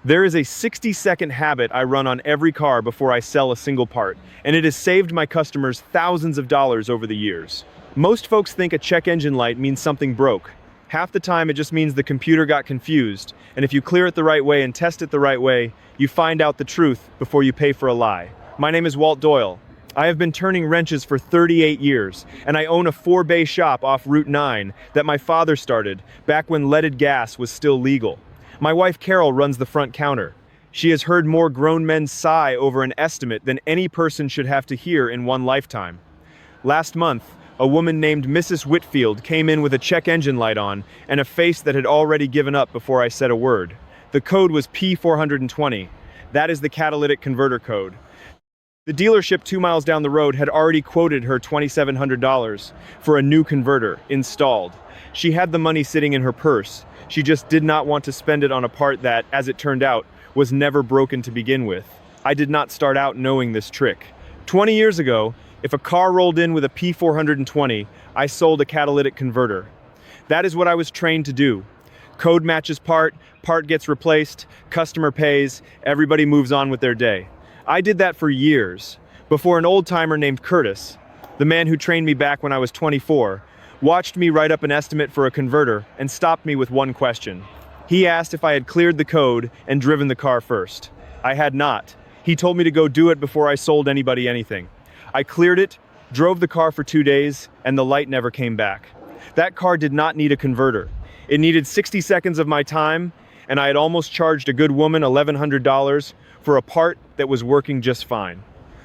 There is a 60-second habit I run on every car before I sell a single part, and it has saved my customers thousands of dollars over the years. Most folks think a check engine light means something broke. Half the time it just means the computer got confused, and if you clear it the right way and test it the right way, you find out the truth before you pay for a lie. My name is Walt Doyle. I have been turning wrenches for 38 years, and I own a 4-bay shop off Route 9 that my father started back when leaded gas was still legal. My wife Carol runs the front counter. She has heard more grown men sigh over an estimate than any person should have to hear in one lifetime. Last month, a woman named Mrs. Whitfield came in with a check engine light on and a face that had already given up before I said a word. The code was P420. That is the catalytic converter code. The dealership 2 miles down the road had already quoted her $2,700 for a new converter installed. She had the money sitting in her purse. She just did not want to spend it on a part that, as it turned out, was never broken to begin with. I did not start out knowing this trick. 20 years ago, if a car rolled in with a P420, I sold a catalytic converter. That is what I was trained to do. Code matches part gets replaced, customer pays, everybody moves on with their day. I did that for years, before an old-timer named Curtis, the man who trained me back when I was 24, watched me write up an estimate for a converter and stopped me with one question. He asked if I had cleared the code and driven the car first. I had not. He told me to go do it before I sold anybody anything. I cleared it, drove the car for 2 days, and the light never came back. That car did not need a converter. It needed 60 seconds of my time, and I had almost charged a good woman $1,100 for a part that was working just fine.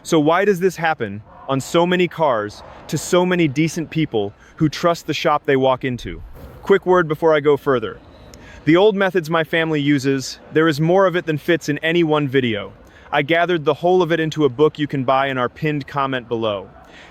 So why does this happen on so many cars to so many decent people who trust the shop they walk into? Quick word before I go further. The old methods my family uses, there is more of it than fits in any one video. I gathered the whole of it into a book you can buy in our pinned comment below.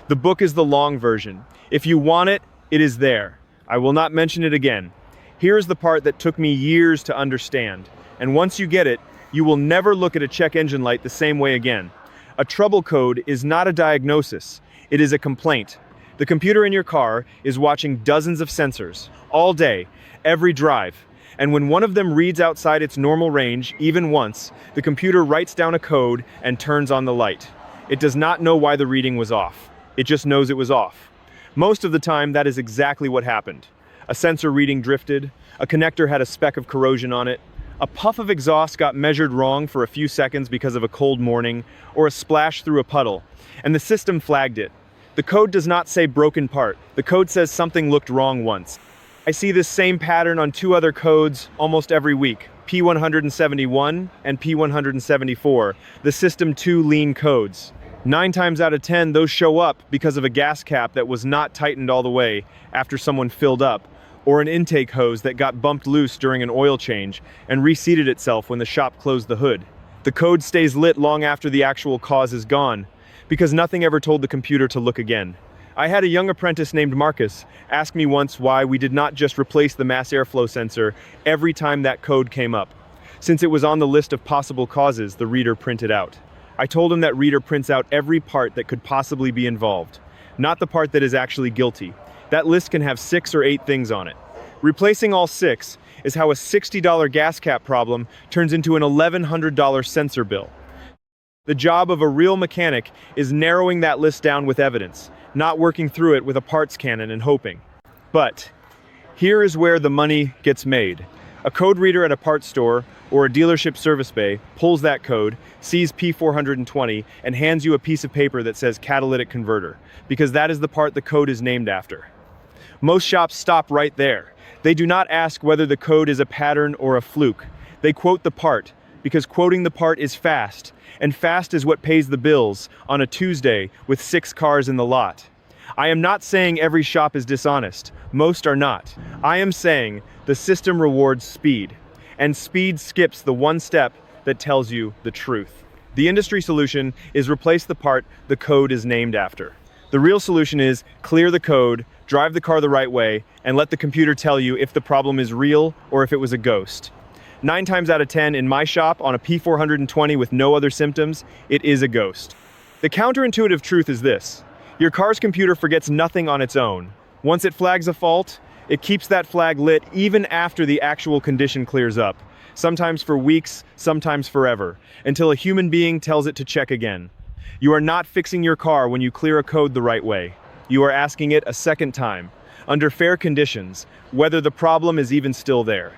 The book is the long version. If you want it, it is there. I will not mention it again. Here is the part that took me years to understand. And once you get it, you will never look at a check engine light the same way again. A trouble code is not a diagnosis. It is a complaint. The computer in your car is watching dozens of sensors all day, every drive. And when one of them reads outside its normal range, even once, the computer writes down a code and turns on the light. It does not know why the reading was off. It just knows it was off. Most of the time, that is exactly what happened. A sensor reading drifted, a connector had a speck of corrosion on it, a puff of exhaust got measured wrong for a few seconds because of a cold morning, or a splash through a puddle, and the system flagged it. The code does not say broken part. The code says something looked wrong once. I see this same pattern on 2 other codes almost every week, P171 and P174, the System 2 lean codes. 9 times out of 10, those show up because of a gas cap that was not tightened all the way after someone filled up, or an intake hose that got bumped loose during an oil change and reseated itself when the shop closed the hood. The code stays lit long after the actual cause is gone, because nothing ever told the computer to look again. I had a young apprentice named Marcus ask me once why we did not just replace the mass airflow sensor every time that code came up, since it was on the list of possible causes the reader printed out. I told him that reader prints out every part that could possibly be involved, not the part that is actually guilty. That list can have 6 or 8 things on it. Replacing all 6 is how a $60 gas cap problem turns into an $1,100 sensor bill. The job of a real mechanic is narrowing that list down with evidence, not working through it with a parts cannon and hoping. But here is where the money gets made. A code reader at a parts store or a dealership service bay pulls that code, sees P420, and hands you a piece of paper that says catalytic converter, because that is the part the code is named after. Most shops stop right there. They do not ask whether the code is a pattern or a fluke. They quote the part, because quoting the part is fast, and fast is what pays the bills on a Tuesday with 6 cars in the lot. I am not saying every shop is dishonest. Most are not. I am saying the system rewards speed, and speed skips the one step that tells you the truth. The industry solution is replace the part the code is named after. The real solution is clear the code, drive the car the right way, and let the computer tell you if the problem is real or if it was a ghost. 9 times out of 10 in my shop on a P420 with no other symptoms, it is a ghost. The counterintuitive truth is this: your car's computer forgets nothing on its own. Once it flags a fault, it keeps that flag lit even after the actual condition clears up. sometimes for weeks, sometimes forever, until a human being tells it to check again. You are not fixing your car when you clear a code the right way. You are asking it a second time, under fair conditions, whether the problem is even still there.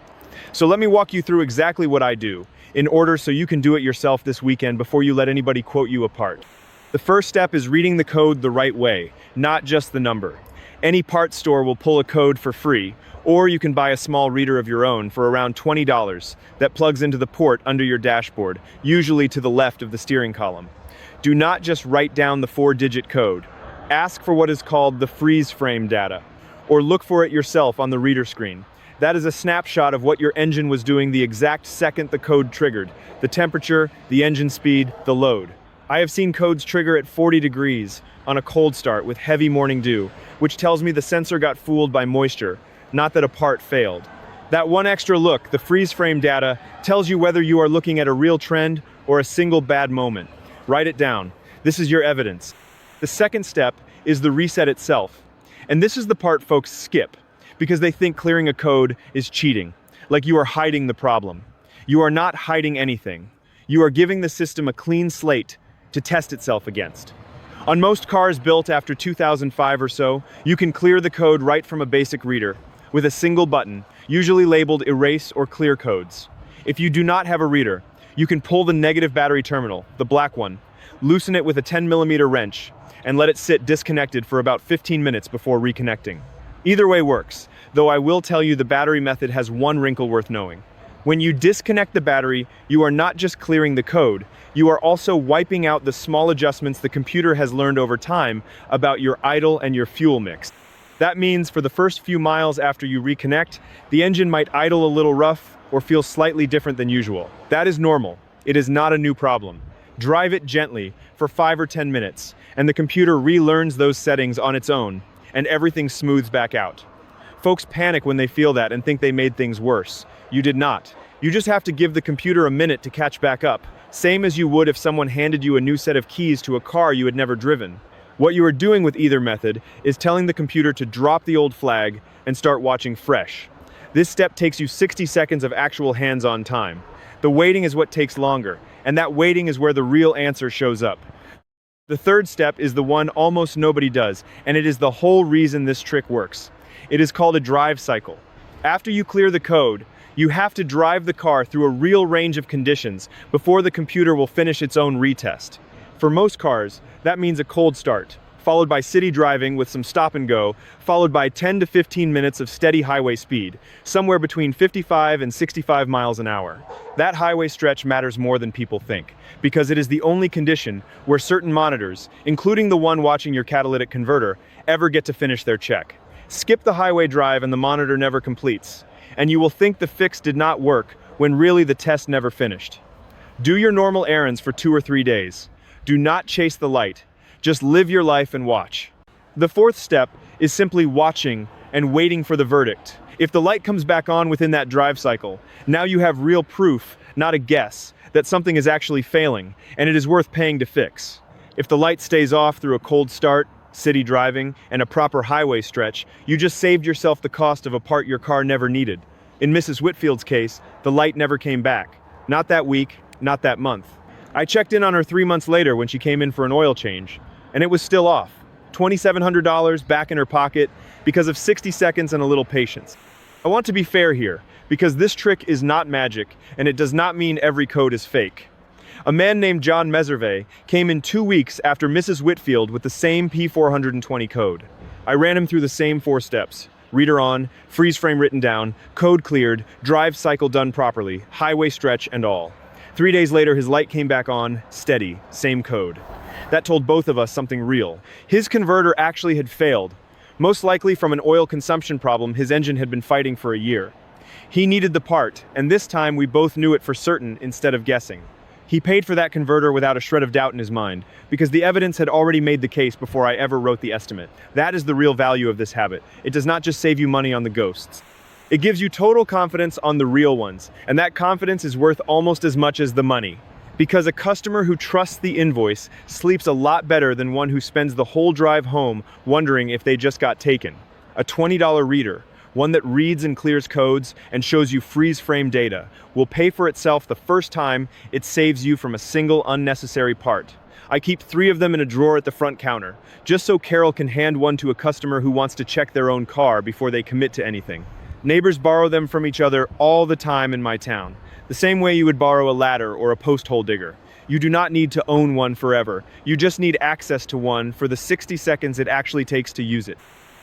So let me walk you through exactly what I do, in order so you can do it yourself this weekend before you let anybody quote you apart. The first step is reading the code the right way, not just the number. Any parts store will pull a code for free, or you can buy a small reader of your own for around $20 that plugs into the port under your dashboard, usually to the left of the steering column. Do not just write down the 4-digit code. Ask for what is called the freeze frame data, or look for it yourself on the reader screen. That is a snapshot of what your engine was doing the exact second the code triggered, the temperature, the engine speed, the load. I have seen codes trigger at 40 degrees on a cold start with heavy morning dew, which tells me the sensor got fooled by moisture, not that a part failed. That one extra look, the freeze frame data, tells you whether you are looking at a real trend or a single bad moment. Write it down. This is your evidence. The second step is the reset itself. And this is the part folks skip, because they think clearing a code is cheating, like you are hiding the problem. You are not hiding anything. You are giving the system a clean slate to test itself against. On most cars built after 2005 or so, you can clear the code right from a basic reader, with a single button, usually labeled Erase or Clear Codes. If you do not have a reader, you can pull the negative battery terminal, the black one, loosen it with a 10mm wrench, and let it sit disconnected for about 15 minutes before reconnecting. Either way works, though I will tell you the battery method has one wrinkle worth knowing. When you disconnect the battery, you are not just clearing the code, you are also wiping out the small adjustments the computer has learned over time about your idle and your fuel mix. That means for the first few miles after you reconnect, the engine might idle a little rough or feel slightly different than usual. That is normal. It is not a new problem. Drive it gently for 5 or 10 minutes, and the computer relearns those settings on its own, and everything smooths back out. Folks panic when they feel that and think they made things worse. You did not. You just have to give the computer a minute to catch back up, same as you would if someone handed you a new set of keys to a car you had never driven. What you are doing with either method is telling the computer to drop the old flag and start watching fresh. This step takes you 60 seconds of actual hands-on time. The waiting is what takes longer, and that waiting is where the real answer shows up. The third step is the one almost nobody does, and it is the whole reason this trick works. It is called a drive cycle. After you clear the code, you have to drive the car through a real range of conditions before the computer will finish its own retest. For most cars, that means a cold start, followed by city driving with some stop and go, followed by 10 to 15 minutes of steady highway speed, somewhere between 55 and 65 miles an hour. That highway stretch matters more than people think, because it is the only condition where certain monitors, including the one watching your catalytic converter, ever get to finish their check. Skip the highway drive and the monitor never completes, and you will think the fix did not work when really the test never finished. Do your normal errands for 2 or 3 days. Do not chase the light. Just live your life and watch. The fourth step is simply watching and waiting for the verdict. If the light comes back on within that drive cycle, now you have real proof, not a guess, that something is actually failing, and it is worth paying to fix. If the light stays off through a cold start, city driving, and a proper highway stretch, you just saved yourself the cost of a part your car never needed. In Mrs. Whitfield's case, the light never came back. Not that week, not that month. I checked in on her 3 months later when she came in for an oil change, and it was still off. $2,700 back in her pocket because of 60 seconds and a little patience. I want to be fair here, because this trick is not magic, and it does not mean every code is fake. A man named John Meserve came in 2 weeks after Mrs. Whitfield with the same P420 code. I ran him through the same 4 steps. Reader on, freeze frame written down, code cleared, drive cycle done properly, highway stretch and all. 3 days later, his light came back on, steady, same code. That told both of us something real. His converter actually had failed, most likely from an oil consumption problem his engine had been fighting for a year. He needed the part, and this time we both knew it for certain instead of guessing. He paid for that converter without a shred of doubt in his mind, because the evidence had already made the case before I ever wrote the estimate. That is the real value of this habit. It does not just save you money on the ghosts. It gives you total confidence on the real ones, and that confidence is worth almost as much as the money. Because a customer who trusts the invoice sleeps a lot better than one who spends the whole drive home wondering if they just got taken. A $20 reader, one that reads and clears codes and shows you freeze frame data, will pay for itself the first time it saves you from a single unnecessary part. I keep 3 of them in a drawer at the front counter, just so Carol can hand one to a customer who wants to check their own car before they commit to anything. Neighbors borrow them from each other all the time in my town, the same way you would borrow a ladder or a post hole digger. You do not need to own one forever. You just need access to one for the 60 seconds it actually takes to use it.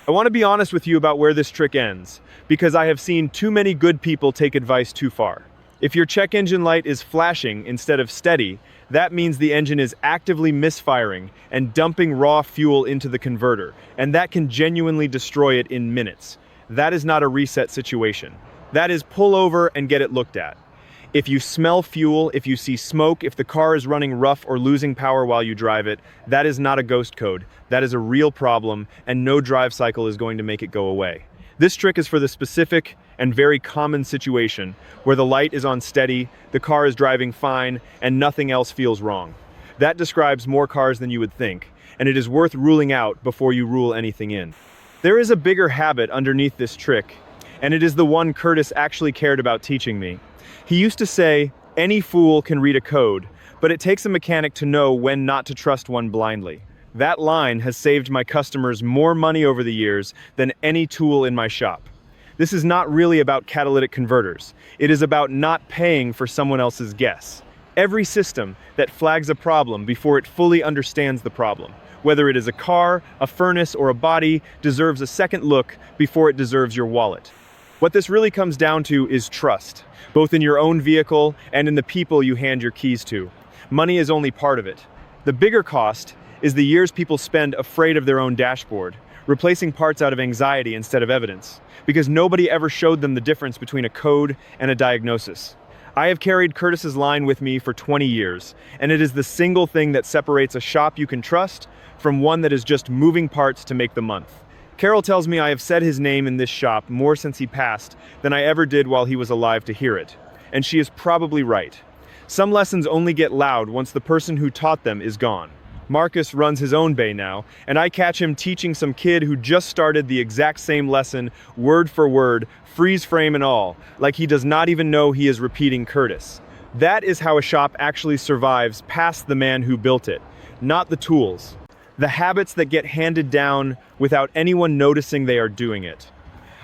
I want to be honest with you about where this trick ends, because I have seen too many good people take advice too far. If your check engine light is flashing instead of steady, that means the engine is actively misfiring and dumping raw fuel into the converter, and that can genuinely destroy it in minutes. That is not a reset situation. That is pull over and get it looked at. If you smell fuel, if you see smoke, if the car is running rough or losing power while you drive it, that is not a ghost code. That is a real problem, and no drive cycle is going to make it go away. This trick is for the specific and very common situation where the light is on steady, the car is driving fine, and nothing else feels wrong. That describes more cars than you would think, and it is worth ruling out before you rule anything in. There is a bigger habit underneath this trick, and it is the one Curtis actually cared about teaching me. He used to say, "Any fool can read a code, but it takes a mechanic to know when not to trust one blindly." That line has saved my customers more money over the years than any tool in my shop. This is not really about catalytic converters. It is about not paying for someone else's guess. Every system that flags a problem before it fully understands the problem, whether it is a car, a furnace, or a body, deserves a second look before it deserves your wallet. What this really comes down to is trust, both in your own vehicle and in the people you hand your keys to. Money is only part of it. The bigger cost is the years people spend afraid of their own dashboard, replacing parts out of anxiety instead of evidence, because nobody ever showed them the difference between a code and a diagnosis. I have carried Curtis's line with me for 20 years, and it is the single thing that separates a shop you can trust from one that is just moving parts to make the month. Carol tells me I have said his name in this shop more since he passed than I ever did while he was alive to hear it, and she is probably right. Some lessons only get loud once the person who taught them is gone. Marcus runs his own bay now, and I catch him teaching some kid who just started the exact same lesson, word for word, freeze frame and all, like he does not even know he is repeating Curtis. That is how a shop actually survives past the man who built it, not the tools. The habits that get handed down without anyone noticing they are doing it.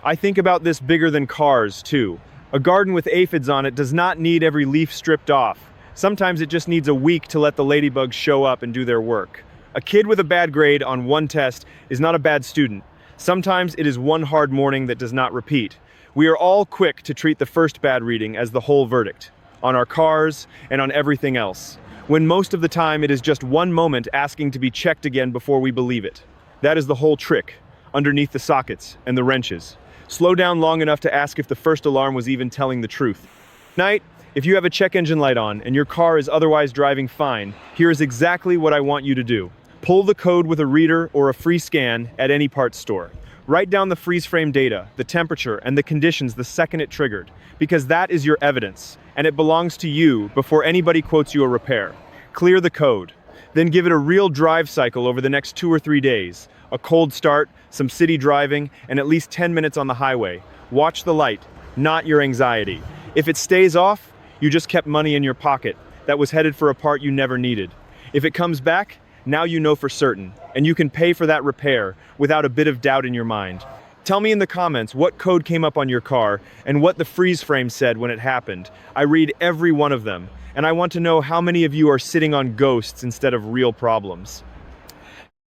I think about this bigger than cars, too. A garden with aphids on it does not need every leaf stripped off. Sometimes it just needs a week to let the ladybugs show up and do their work. A kid with a bad grade on one test is not a bad student. Sometimes it is one hard morning that does not repeat. We are all quick to treat the first bad reading as the whole verdict, on our cars and on everything else, when most of the time it is just one moment asking to be checked again before we believe it. That is the whole trick, underneath the sockets and the wrenches. Slow down long enough to ask if the first alarm was even telling the truth. Night, if you have a check engine light on and your car is otherwise driving fine, here is exactly what I want you to do. Pull the code with a reader or a free scan at any parts store. Write down the freeze frame data, the temperature, and the conditions the second it triggered, because that is your evidence, and it belongs to you before anybody quotes you a repair. Clear the code. Then give it a real drive cycle over the next 2 or 3 days. A cold start, some city driving, and at least 10 minutes on the highway. Watch the light, not your anxiety. If it stays off, you just kept money in your pocket that was headed for a part you never needed. If it comes back, now you know for certain, and you can pay for that repair without a bit of doubt in your mind. Tell me in the comments what code came up on your car and what the freeze frame said when it happened. I read every one of them, and I want to know how many of you are sitting on ghosts instead of real problems.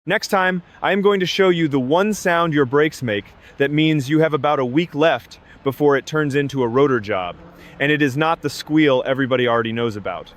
Next time, I am going to show you the one sound your brakes make that means you have about a week left before it turns into a rotor job. And it is not the squeal everybody already knows about.